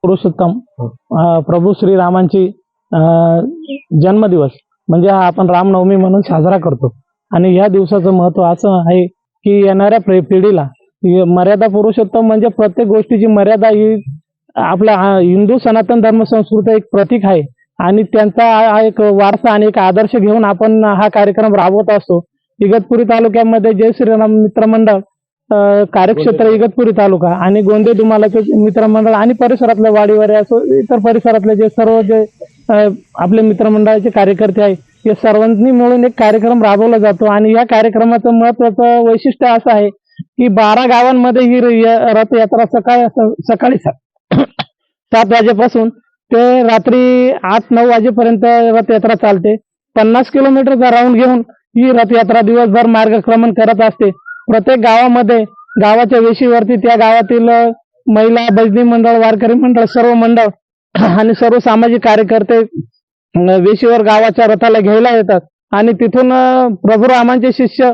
पुरुषोत्तम प्रभू श्रीरामांची जन्मदिवस म्हणजे हा आपण रामनवमी म्हणून साजरा करतो. आणि या दिवसाचं महत्त्व असं आहे की येणाऱ्या पिढीला मर्यादा पुरुषोत्तम म्हणजे प्रत्येक गोष्टीची मर्यादा ही आपल्या हिंदू सनातन धर्म संस्कृती एक प्रतीक आहे आणि त्यांचा हा एक वारसा आणि एक आदर्श घेऊन आपण हा कार्यक्रम राबवत असतो. इगतपुरी तालुक्यामध्ये जय श्रीराम मित्रमंडळ कार्यक्षेत्र इगतपुरी तालुका आणि गोंदे दुमालाचे मित्रमंडळ आणि परिसरातले वाडीवारे असो इतर परिसरातले जे सर्व जे आपले मित्रमंडळाचे कार्यकर्ते आहे हे सर्वांनी मिळून एक कार्यक्रम राबवला जातो. आणि या कार्यक्रमाचं महत्वाचं वैशिष्ट्य असं आहे की 12 गावांमध्ये ही रथयात्रा सकाळी 7 वाजेपासून ते रात्री 8-9 वाजेपर्यंत रथयात्रा चालते. 50 किलोमीटरचा राऊंड घेऊन ही रथयात्रा दिवसभर मार्गक्रमण करत असते. प्रत्येक गावामध्ये गावाच्या वेशीवरती त्या गावातील महिला भजनी मंडळ वारकरी मंडळ सर्व मंडळ आणि सर्व सामाजिक कार्यकर्ते वेशीवर गावाच्या रथाला घ्यायला येतात आणि तिथून प्रभू रामांचे शिष्य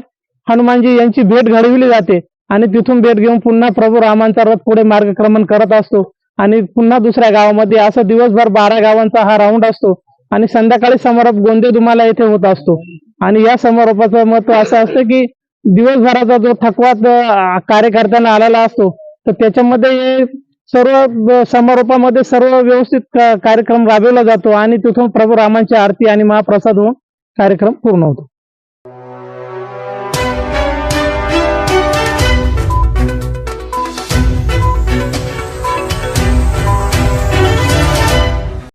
हनुमानजी यांची भेट घडविली जाते आणि तिथून भेट घेऊन पुन्हा प्रभू रामांचा रथ पुढे मार्गक्रमण करत असतो आणि पुन्हा दुसऱ्या गावामध्ये असं दिवसभर 12 गावांचा हा राऊंड असतो आणि संध्याकाळी समारोप गोंदे दुमाला येथे होत असतो. आणि या समारोपाचं महत्व असं असतं की दिवसभराचा जो थकवा कार्यकर्त्यांना आलेला असतो तर त्याच्यामध्ये सर्व समारोपामध्ये सर्व व्यवस्थित कार्यक्रम राबवला जातो आणि तिथून प्रभू रामांची आरती आणि महाप्रसाद होऊन कार्यक्रम पूर्ण होतो.